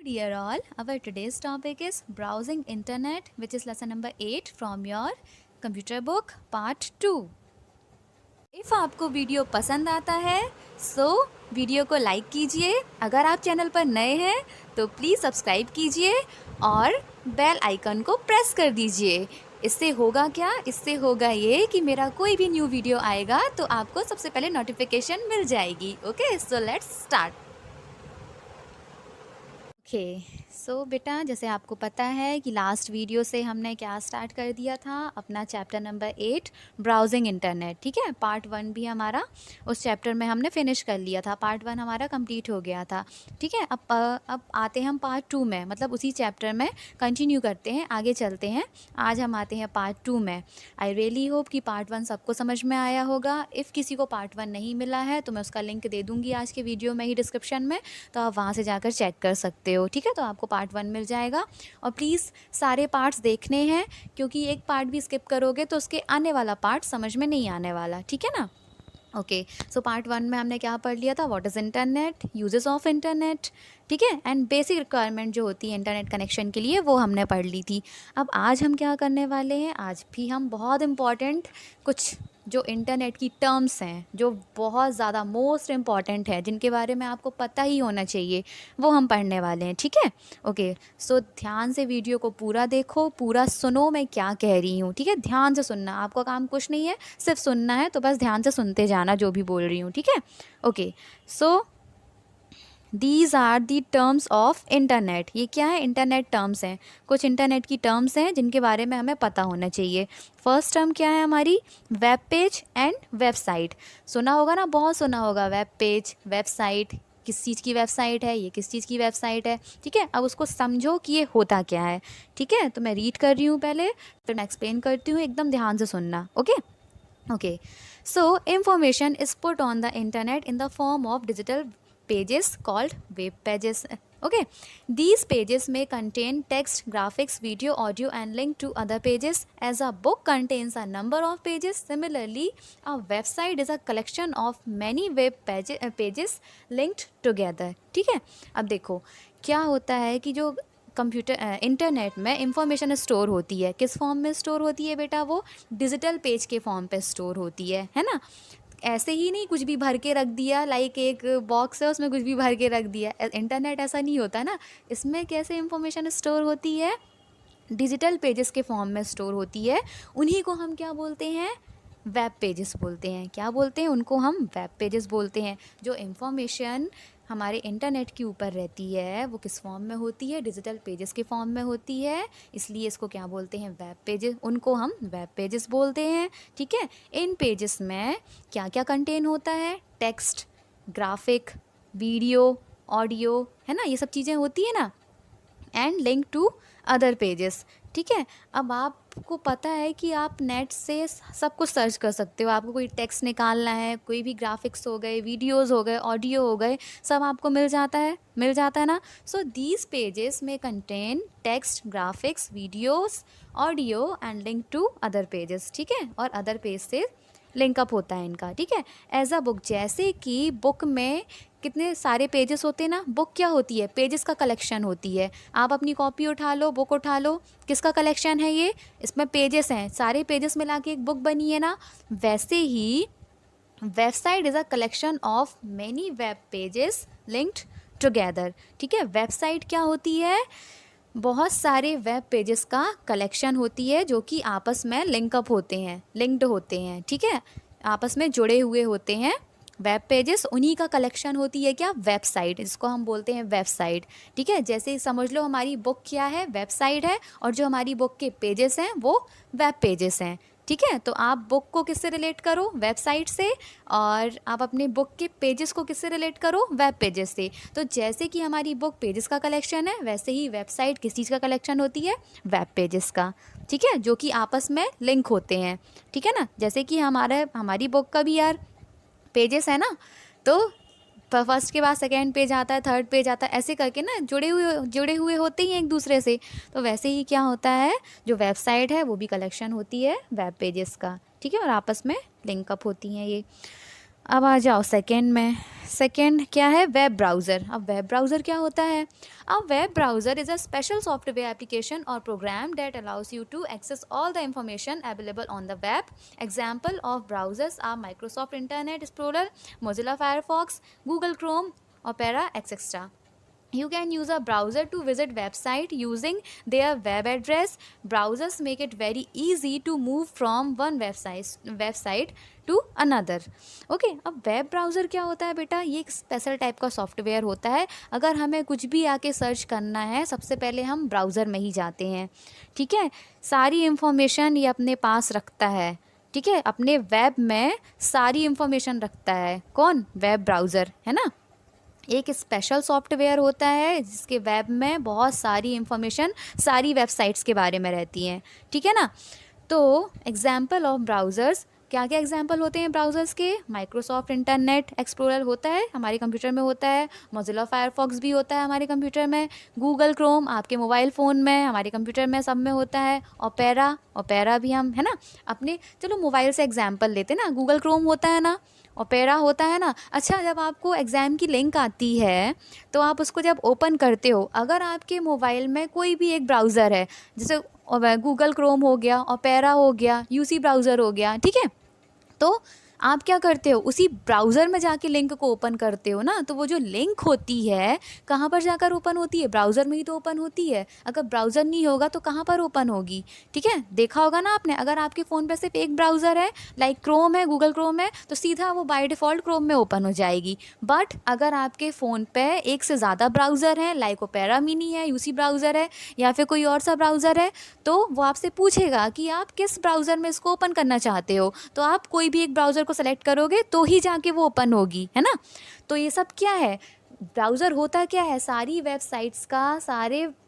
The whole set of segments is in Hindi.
dear all, our today's topic is browsing internet, which is lesson number 8 from your computer book part 2. If आपको वीडियो पसंद आता है सो वीडियो को लाइक कीजिए। अगर आप चैनल पर नए हैं तो प्लीज़ सब्सक्राइब कीजिए और बेल आइकन को प्रेस कर दीजिए। इससे होगा क्या? इससे होगा ये कि मेरा कोई भी न्यू वीडियो आएगा तो आपको सबसे पहले नोटिफिकेशन मिल जाएगी। Okay, so let's start. So बेटा, जैसे आपको पता है कि लास्ट वीडियो से हमने क्या स्टार्ट कर दिया था, अपना चैप्टर नंबर 8 ब्राउजिंग इंटरनेट। ठीक है, पार्ट 1 भी हमारा उस चैप्टर में हमने फिनिश कर लिया था। पार्ट 1 हमारा कंप्लीट हो गया था। ठीक है, अब आते हैं हम पार्ट 2 में, मतलब उसी चैप्टर में कंटिन्यू करते हैं, आगे चलते हैं। आज हम आते हैं पार्ट 2 में। आई रियली होप कि पार्ट 1 सबको समझ में आया होगा। इफ़ किसी को पार्ट 1 नहीं मिला है तो मैं उसका लिंक दे दूँगी आज के वीडियो में ही डिस्क्रिप्शन में, तो आप वहाँ से जाकर चेक कर सकते हो। ठीक है, तो आपको पार्ट 1 मिल जाएगा और प्लीज़ सारे पार्ट्स देखने हैं, क्योंकि एक पार्ट भी स्किप करोगे तो उसके आने वाला पार्ट समझ में नहीं आने वाला। ठीक है ना? ओके, सो पार्ट 1 में हमने क्या पढ़ लिया था? What is internet, uses of internet, ठीक है, एंड बेसिक रिक्वायरमेंट जो होती है इंटरनेट कनेक्शन के लिए, वो हमने पढ़ ली थी। अब आज हम क्या करने वाले हैं? आज भी हम बहुत इम्पॉर्टेंट कुछ जो इंटरनेट की टर्म्स हैं, जो बहुत ज़्यादा मोस्ट इम्पॉर्टेंट है, जिनके बारे में आपको पता ही होना चाहिए, वो हम पढ़ने वाले हैं। ठीक है, ओके, सो ध्यान से वीडियो को पूरा देखो, पूरा सुनो मैं क्या कह रही हूँ। ठीक है, ध्यान से सुनना, आपका काम कुछ नहीं है, सिर्फ सुनना है, तो बस ध्यान से सुनते जाना जो भी बोल रही हूँ। ठीक है, okay, so these are the terms of internet. ये क्या है? इंटरनेट टर्म्स हैं, कुछ इंटरनेट की टर्म्स हैं जिनके बारे में हमें पता होना चाहिए। फर्स्ट टर्म क्या है हमारी? Web page and website. सुना होगा ना, बहुत सुना होगा। वेब पेज, वेबसाइट, किस चीज़ की वेबसाइट है, ये किस चीज़ की वेबसाइट है। ठीक है, अब उसको समझो कि ये होता क्या है। ठीक है, तो मैं रीड कर रही हूँ पहले, फिर मैं एक्सप्लेन करती हूँ, एकदम ध्यान से सुनना। Okay okay, so information is put on the internet in the form of digital pages called web pages. Okay, these pages may contain text, graphics, video, audio and link to other pages. As a book contains a number of pages, similarly a website is a collection of many web pages linked together. ठीक है, अब देखो क्या होता है कि जो कंप्यूटर इंटरनेट में इंफॉर्मेशन स्टोर होती है, किस फॉर्म में स्टोर होती है बेटा? वो डिजिटल पेज के फॉर्म पे स्टोर होती है ना? ऐसे ही नहीं कुछ भी भर के रख दिया, लाइक एक बॉक्स है उसमें कुछ भी भर के रख दिया। इंटरनेट ऐसा नहीं होता ना। इसमें कैसे इंफॉर्मेशन स्टोर होती है? डिजिटल पेजेस के फॉर्म में स्टोर होती है। उन्हीं को हम क्या बोलते हैं? वेब पेजेस बोलते हैं। क्या बोलते हैं? उनको हम वेब पेजेस बोलते हैं। जो इंफॉर्मेशन हमारे इंटरनेट के ऊपर रहती है वो किस फॉर्म में होती है? डिजिटल पेजेस के फॉर्म में होती है, इसलिए इसको क्या बोलते हैं? Web pages. उनको हम वेब पेजेस बोलते हैं। ठीक है, इन पेजेस में क्या क्या कंटेन होता है? टेक्स्ट, ग्राफिक, वीडियो, ऑडियो, है ना, ये सब चीज़ें होती है ना, and link to other pages. ठीक है, अब आपको पता है कि आप नेट से सब कुछ सर्च कर सकते हो। आपको कोई टेक्स्ट निकालना है, कोई भी ग्राफिक्स हो गए, वीडियोस हो गए, ऑडियो हो गए, सब आपको मिल जाता है ना। सो दीज पेजेस में contain text, graphics, videos, audio and link to other pages. ठीक है, और अदर पेज से लिंकअप होता है इनका। ठीक है, एज अ बुक, जैसे कि बुक में कितने सारे पेजेस होते हैं ना। बुक क्या होती है? पेजेस का कलेक्शन होती है। आप अपनी कॉपी उठा लो, बुक उठा लो, किसका कलेक्शन है ये? इसमें पेजेस हैं, सारे पेजेस मिला के एक बुक बनी है ना। वैसे ही website is a collection of many web pages linked together. ठीक है, वेबसाइट क्या होती है? बहुत सारे वेब पेजेस का कलेक्शन होती है जो कि आपस में लिंकअप होते हैं, लिंक्ड होते हैं। ठीक है, आपस में जुड़े हुए होते हैं वेब पेजेस, उन्हीं का कलेक्शन होती है क्या? वेबसाइट, जिसको हम बोलते हैं वेबसाइट। ठीक है, जैसे समझ लो हमारी बुक क्या है? वेबसाइट है, और जो हमारी बुक के पेजेस हैं वो वेब पेजेस हैं। ठीक है, तो आप बुक को किससे रिलेट करो? वेबसाइट से, और आप अपने बुक के पेजेस को किससे रिलेट करो? वेब पेजेस से। तो जैसे कि हमारी बुक पेजेस का कलेक्शन है, वैसे ही वेबसाइट किस चीज़ का कलेक्शन होती है? वेब पेजेस का। ठीक है, जो कि आपस में लिंक होते हैं। ठीक है ना, जैसे कि हमारी बुक का भी यार पेजेस है ना, तो फर्स्ट के बाद सेकेंड पेज आता है, थर्ड पेज आता है, ऐसे करके ना जुड़े हुए होते ही हैं एक दूसरे से। तो वैसे ही क्या होता है, जो वेबसाइट है वो भी कलेक्शन होती है वेब पेजेस का। ठीक है, और आपस में लिंकअप होती हैं ये। अब आ जाओ सेकेंड में। सेकेंड क्या है, वेब ब्राउज़र। अब वेब ब्राउज़र क्या होता है? अब web browser is a special software application और program that allows you to access all the information available on the web. Example of browsers are Microsoft Internet Explorer, Mozilla Firefox, Google Chrome, Opera etcetera. You can use a browser to visit website using their web address. Browsers make it very easy to move from one website to another. Okay, अब वेब ब्राउज़र क्या होता है बेटा? ये एक स्पेशल टाइप का सॉफ्टवेयर होता है। अगर हमें कुछ भी आके सर्च करना है, सबसे पहले हम ब्राउज़र में ही जाते हैं, ठीक है। सारी इंफॉर्मेशन ये अपने पास रखता है, ठीक है, अपने वेब में सारी इंफॉर्मेशन रखता है। कौन? वेब ब्राउज़र, है ना। एक स्पेशल सॉफ्टवेयर होता है जिसके वेब में बहुत सारी इंफॉर्मेशन सारी वेबसाइट्स के बारे में रहती हैं, ठीक है ना। तो एग्जाम्पल ऑफ ब्राउज़र्स, क्या क्या एग्जाम्पल होते हैं ब्राउज़र्स के? माइक्रोसॉफ्ट इंटरनेट एक्सप्लोरर होता है, हमारे कंप्यूटर में होता है। मोजिला फायरफॉक्स भी होता है हमारे कंप्यूटर में। गूगल क्रोम आपके मोबाइल फ़ोन में, हमारे कंप्यूटर में, सब में होता है। ओपेरा भी हम, है ना, अपने, चलो मोबाइल से एग्जाम्पल लेते ना। गूगल क्रोम होता है ना, ओपेरा होता है ना। अच्छा, जब आपको एग्ज़ाम की लिंक आती है तो आप उसको जब ओपन करते हो, अगर आपके मोबाइल में कोई भी एक ब्राउज़र है, जैसे गूगल क्रोम हो गया, ओपेरा हो गया, यूसी ब्राउज़र हो गया, ठीक है, तो आप क्या करते हो? उसी ब्राउज़र में जाके लिंक को ओपन करते हो ना। तो वो जो लिंक होती है कहाँ पर जाकर ओपन होती है? ब्राउज़र में ही तो ओपन होती है। अगर ब्राउज़र नहीं होगा तो कहाँ पर ओपन होगी? ठीक है, देखा होगा ना आपने। अगर आपके फ़ोन पे सिर्फ एक ब्राउज़र है, लाइक क्रोम है, गूगल क्रोम है, तो सीधा वो बाय डिफ़ॉल्ट क्रोम में ओपन हो जाएगी। बट अगर आपके फ़ोन पे एक से ज़्यादा ब्राउज़र हैं, लाइक ओपेरा मिनी है, यूसी ब्राउज़र है, या फिर कोई और सा ब्राउज़र है, तो वो आपसे पूछेगा कि आप किस ब्राउज़र में इसको ओपन करना चाहते हो। तो आप कोई भी एक ब्राउज़र को सेलेक्ट करोगे तो ही जाके वो ओपन होगी, है ना। तो ये सब क्या है? ब्राउज़र होता क्या है? सारी वेबसाइट्स का,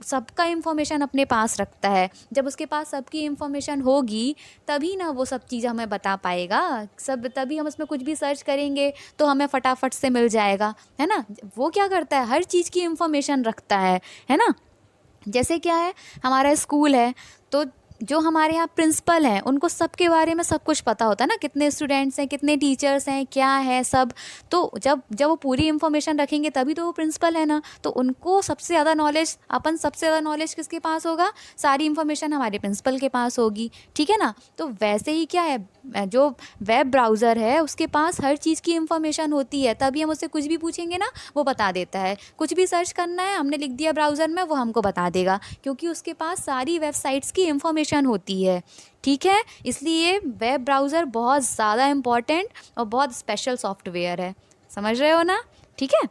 सबका इंफॉर्मेशन अपने पास रखता है। जब उसके पास सबकी इंफॉर्मेशन होगी तभी ना वो सब चीज़ हमें बता पाएगा। तभी हम उसमें कुछ भी सर्च करेंगे तो हमें फटाफट से मिल जाएगा, है ना। वो क्या करता है? हर चीज़ की इंफॉर्मेशन रखता है ना। जैसे क्या है, हमारा स्कूल है, तो जो हमारे यहाँ प्रिंसिपल हैं उनको सबके बारे में सब कुछ पता होता है ना, कितने स्टूडेंट्स हैं, कितने टीचर्स हैं, क्या है सब। तो जब वो पूरी इन्फॉर्मेशन रखेंगे तभी तो वो प्रिंसिपल है ना। तो उनको सबसे ज़्यादा नॉलेज किसके पास होगा? सारी इन्फॉर्मेशन हमारे प्रिंसिपल के पास होगी, ठीक है ना। तो वैसे ही क्या है, जो वेब ब्राउज़र है उसके पास हर चीज़ की इंफॉर्मेशन होती है, तभी हम उससे कुछ भी पूछेंगे ना वो बता देता है। कुछ भी सर्च करना है, हमने लिख दिया ब्राउज़र में, वो हमको बता देगा, क्योंकि उसके पास सारी वेबसाइट्स की इंफॉर्मेशन होती है, ठीक है। इसलिए वेब ब्राउज़र बहुत ज़्यादा इम्पॉर्टेंट और बहुत स्पेशल सॉफ्टवेयर है, समझ रहे हो ना, ठीक है।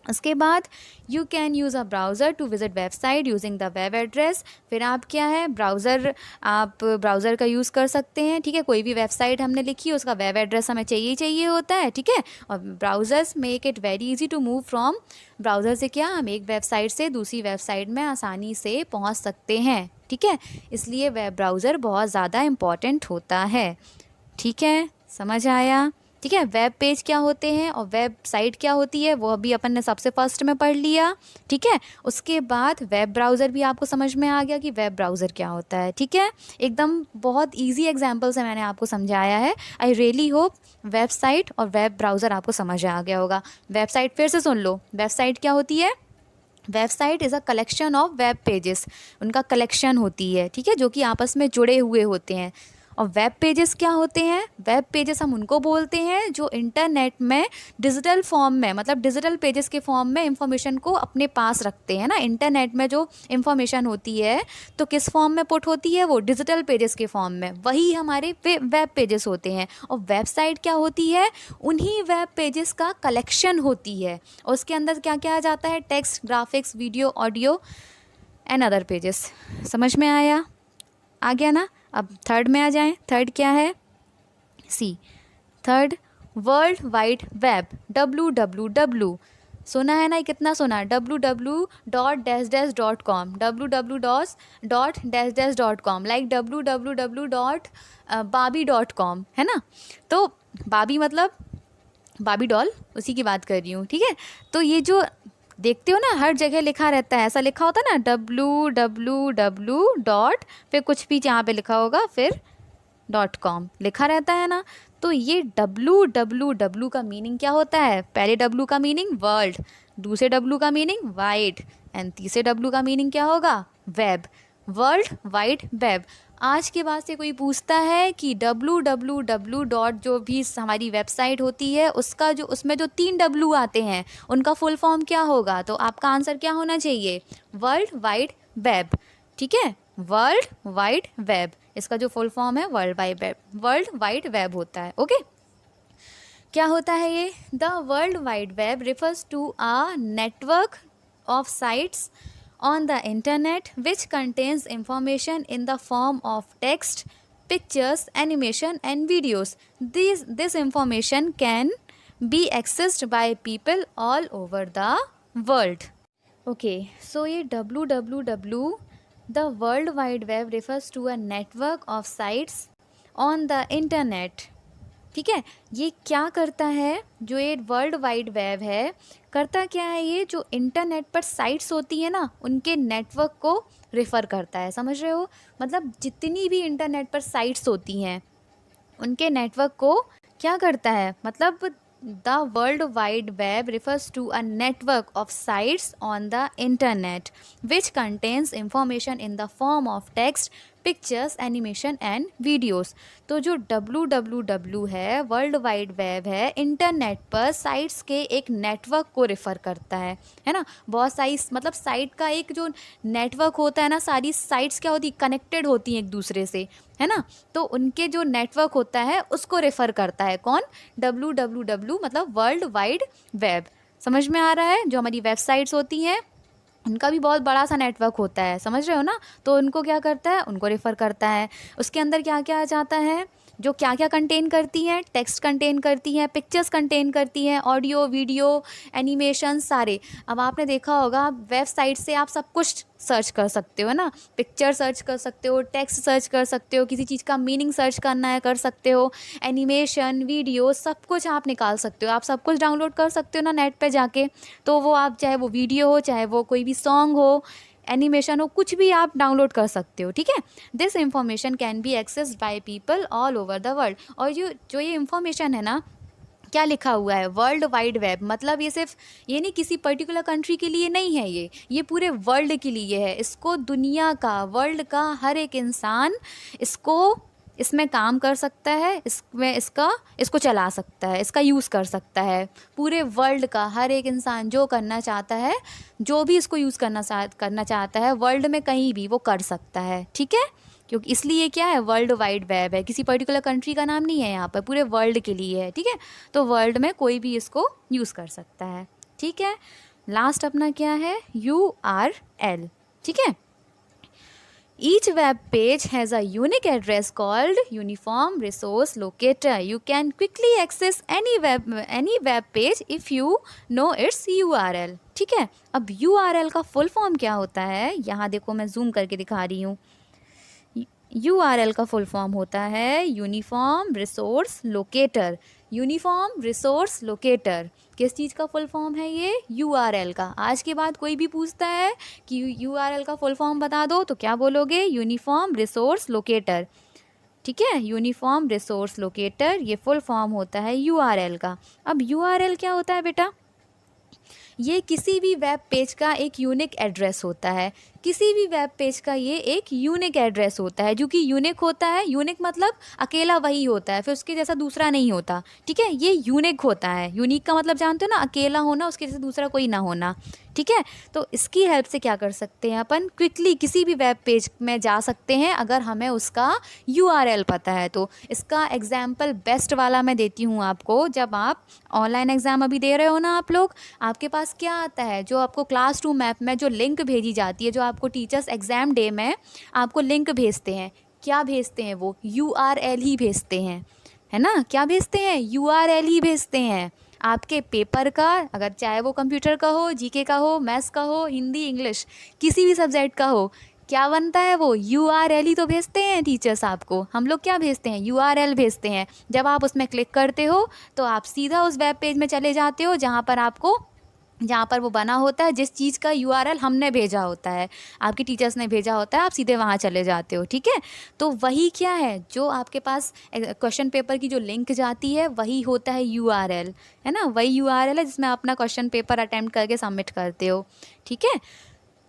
उसके बाद you can use a browser to visit website using the web address. फिर आप क्या है, आप ब्राउज़र का यूज़ कर सकते हैं, ठीक है। कोई भी वेबसाइट हमने लिखी है उसका वेब एड्रेस हमें चाहिए होता है, ठीक है। और browsers make it very easy to move from. Browser से क्या, हम एक वेबसाइट से दूसरी वेबसाइट में आसानी से पहुँच सकते हैं, ठीक है। इसलिए वेब ब्राउज़र बहुत ज़्यादा इम्पॉर्टेंट होता है, ठीक है, समझ आया, ठीक है। वेब पेज क्या होते हैं और वेबसाइट क्या होती है वो अभी अपन ने सबसे फर्स्ट में पढ़ लिया, ठीक है। उसके बाद वेब ब्राउज़र भी आपको समझ में आ गया कि वेब ब्राउज़र क्या होता है, ठीक है। एकदम बहुत इजी एग्जांपल से मैंने आपको समझाया है। आई रियली होप वेबसाइट और वेब ब्राउज़र आपको समझ आ गया होगा। वेबसाइट फिर से सुन लो, वेबसाइट क्या होती है? Website is a collection of web pages, उनका कलेक्शन होती है, ठीक है, जो कि आपस में जुड़े हुए होते हैं। और वेब पेजेस क्या होते हैं? वेब पेजेस हम उनको बोलते हैं जो इंटरनेट में डिजिटल फॉर्म में, मतलब डिजिटल पेजेस के फॉर्म में इंफॉर्मेशन को अपने पास रखते हैं ना। इंटरनेट में जो इंफॉर्मेशन होती है तो किस फॉर्म में पुट होती है? वो डिजिटल पेजेस के फॉर्म में, वही हमारे वेब पेजेस होते हैं। और वेबसाइट क्या होती है? उन्हीं वेब पेजेस का कलेक्शन होती है, और उसके अंदर क्या क्या आ जाता है? Text, graphics, video, audio and other pages. समझ में आया? आ गया ना। अब थर्ड में आ जाएं। थर्ड क्या है? Third world wide web, WWW। सुना है ना, कितना सुना? www.com, www.com, लाइक www.barbie.com, है ना। तो बाबी मतलब बाबी डॉल, उसी की बात कर रही हूँ, ठीक है। तो ये जो देखते हो ना हर जगह लिखा रहता है, ऐसा लिखा होता है ना, www. फिर कुछ भी यहाँ पे लिखा होगा, फिर .com लिखा रहता है ना। तो ये www का मीनिंग क्या होता है? पहले W का मीनिंग वर्ल्ड, दूसरे W का मीनिंग वाइड, एंड तीसरे W का मीनिंग क्या होगा? Web, world wide web. आज के बाद से कोई पूछता है कि www डॉट जो भी हमारी वेबसाइट होती है उसका जो उसमें जो 3 W आते हैं उनका फुल फॉर्म क्या होगा, तो आपका आंसर क्या होना चाहिए? World wide web. ठीक है, वर्ल्ड वाइड वेब, इसका जो फुल फॉर्म है world wide web, world wide web होता है। ओके, क्या होता है ये? The world wide web refers to a network of sites on the internet which contains information in the form of text, pictures, animation and videos. This information can be accessed by people all over the world. Okay, so ये www, the world wide web refers to a network of sites on the internet. ठीक है, ये क्या करता है? जो ये वर्ल्ड वाइड वेब है, करता क्या है? ये जो इंटरनेट पर साइट्स होती है ना उनके नेटवर्क को रेफ़र करता है। समझ रहे हो? मतलब जितनी भी इंटरनेट पर साइट्स होती हैं उनके नेटवर्क को क्या करता है? मतलब the world wide web refers to a network of sites on the internet which contains information in the form of text, pictures, animation and videos. तो जो www है, वर्ल्ड वाइड वेब है, इंटरनेट पर साइट्स के एक नेटवर्क को रेफ़र करता है ना। बहुत सारी मतलब साइट का एक जो नेटवर्क होता है ना, सारी साइट्स क्या होती, कनेक्टेड होती हैं एक दूसरे से, है ना। तो उनके जो नेटवर्क होता है उसको रेफ़र करता है कौन? www मतलब वर्ल्ड वाइड वेब। समझ में आ रहा है? जो हमारी वेबसाइट्स होती हैं उनका भी बहुत बड़ा सा नेटवर्क होता है, समझ रहे हो ना। तो उनको क्या करता है? उनको रेफ़र करता है। उसके अंदर क्या क्या आ जाता है? जो क्या क्या कंटेन करती हैं? टेक्स्ट कंटेन करती हैं, पिक्चर्स कंटेन करती हैं, ऑडियो, वीडियो, एनिमेशन सारे। अब आपने देखा होगा वेबसाइट से आप सब कुछ सर्च कर सकते हो ना, पिक्चर सर्च कर सकते हो, टेक्स्ट सर्च कर सकते हो, किसी चीज़ का मीनिंग सर्च करना है कर सकते हो, एनिमेशन, वीडियो सब कुछ आप निकाल सकते हो, आप सब कुछ डाउनलोड कर सकते हो ना नेट पे जाके। तो वो आप चाहे वो वीडियो हो, चाहे वो कोई भी सॉन्ग हो, एनिमेशन हो, कुछ भी आप डाउनलोड कर सकते हो। ठीक है, this information can be accessed by people all over the world. और जो ये इंफॉर्मेशन है ना, क्या लिखा हुआ है? World wide web. मतलब ये सिर्फ ये नहीं किसी पर्टिकुलर कंट्री के लिए नहीं है, ये पूरे वर्ल्ड के लिए है। इसको दुनिया का, वर्ल्ड का हर एक इंसान इसमें काम कर सकता है, इसको चला सकता है, इसका यूज़ कर सकता है। पूरे वर्ल्ड का हर एक इंसान जो करना चाहता है, जो भी इसको यूज़ करना चाहता है वर्ल्ड में कहीं भी, वो कर सकता है। ठीक है, क्योंकि इसलिए क्या है? वर्ल्ड वाइड वेब है, किसी पर्टिकुलर कंट्री का नाम नहीं है यहाँ पर, पूरे वर्ल्ड के लिए है। ठीक है, तो वर्ल्ड में कोई भी इसको यूज़ कर सकता है। ठीक है, लास्ट अपना क्या है? URL। ठीक है, each web page has a unique address called uniform resource locator. You can quickly access any web page if you know its URL. ठीक है, अब URL का फुल फॉर्म क्या होता है? यहाँ देखो मैं जूम करके दिखा रही हूँ। URL का फुल फॉर्म होता है uniform resource locator. Uniform resource locator किस चीज़ का फुल फॉर्म है? ये URL का। आज के बाद कोई भी पूछता है कि URL का फुल फॉर्म बता दो, तो क्या बोलोगे? Uniform resource locator. ठीक है, यूनिफॉर्म रिसोर्स लोकेटर ये फुल फॉर्म होता है URL का। अब URL क्या होता है बेटा? ये किसी भी वेब पेज का एक यूनिक एड्रेस होता है। किसी भी वेब पेज का ये एक यूनिक एड्रेस होता है। जो कि यूनिक होता है, यूनिक मतलब अकेला वही होता है, फिर उसके जैसा दूसरा नहीं होता। ठीक है, ये यूनिक होता है। यूनिक का मतलब जानते हो ना, अकेला होना, उसके जैसा दूसरा कोई ना होना। ठीक है, तो इसकी हेल्प से क्या कर सकते हैं अपन? क्विकली किसी भी वेब पेज में जा सकते हैं अगर हमें उसका URL पता है तो। इसका एग्जाम्पल बेस्ट वाला मैं देती हूँ आपको। जब आप ऑनलाइन एग्ज़ाम अभी दे रहे हो ना आप लोग, आपके पास क्या आता है? जो आपको क्लासरूम ऐप में जो लिंक भेजी जाती है, जो आपको टीचर्स एग्ज़ाम डे में आपको लिंक भेजते हैं, क्या भेजते हैं? वो URL ही भेजते हैं, है ना। क्या भेजते हैं? URL ही भेजते हैं। आपके पेपर का, अगर चाहे वो कंप्यूटर का हो, GK का हो, मैथ्स का हो, हिंदी, इंग्लिश, किसी भी सब्जेक्ट का हो, क्या बनता है? वो URL ही तो भेजते हैं टीचर्स आपको। हम लोग क्या भेजते हैं? URL भेजते हैं। जब आप उसमें क्लिक करते हो तो आप सीधा उस वेब पेज में चले जाते हो जहाँ पर आपको जहाँ पर वो बना होता है, जिस चीज़ का यूआरएल हमने भेजा होता है, आपके टीचर्स ने भेजा होता है, आप सीधे वहाँ चले जाते हो, ठीक है। तो वही क्या है, जो आपके पास क्वेश्चन पेपर की जो लिंक जाती है वही होता है यूआरएल, है ना। वही यूआरएल है जिसमें अपना क्वेश्चन पेपर अटेम्प्ट करके सबमिट करते हो, ठीक है।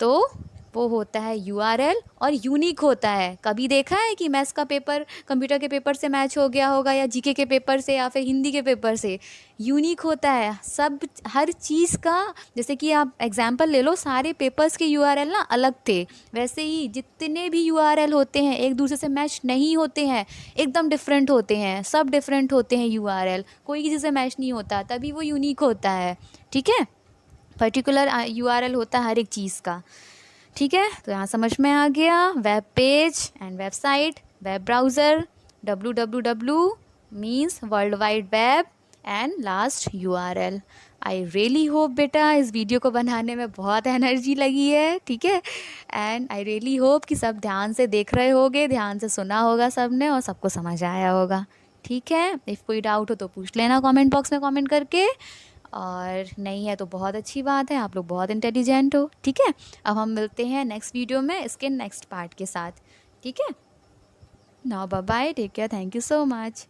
तो वो होता है यूआरएल और यूनिक होता है। कभी देखा है कि मैथ्स का पेपर कंप्यूटर के पेपर से मैच हो गया होगा, या जीके के पेपर से, या फिर हिंदी के पेपर से? यूनिक होता है सब, हर चीज़ का। जैसे कि आप एग्जांपल ले लो, सारे पेपर्स के यूआरएल ना अलग थे, वैसे ही जितने भी यूआरएल होते हैं एक दूसरे से मैच नहीं होते हैं, एकदम डिफरेंट होते हैं, सब डिफरेंट होते हैं यूआरएल, कोई किसी से मैच नहीं होता, तभी वो यूनिक होता है, ठीक है। पर्टिकुलर यूआरएल होता है हर एक चीज़ का, ठीक है। तो यहाँ समझ में आ गया। Web page and website, web browser, www means world wide web, and last URL. I really hope बेटा इस वीडियो को बनाने में बहुत एनर्जी लगी है, ठीक है। एंड आई रियली होप कि सब ध्यान से देख रहे होगे, ध्यान से सुना होगा सबने, और सबको समझ आया होगा, ठीक है। इफ़ कोई डाउट हो तो पूछ लेना कमेंट बॉक्स में कमेंट करके, और नहीं है तो बहुत अच्छी बात है, आप लोग बहुत इंटेलिजेंट हो, ठीक है। अब हम मिलते हैं नेक्स्ट वीडियो में इसके नेक्स्ट पार्ट के साथ, ठीक है। Now bye bye, take care, thank you so much.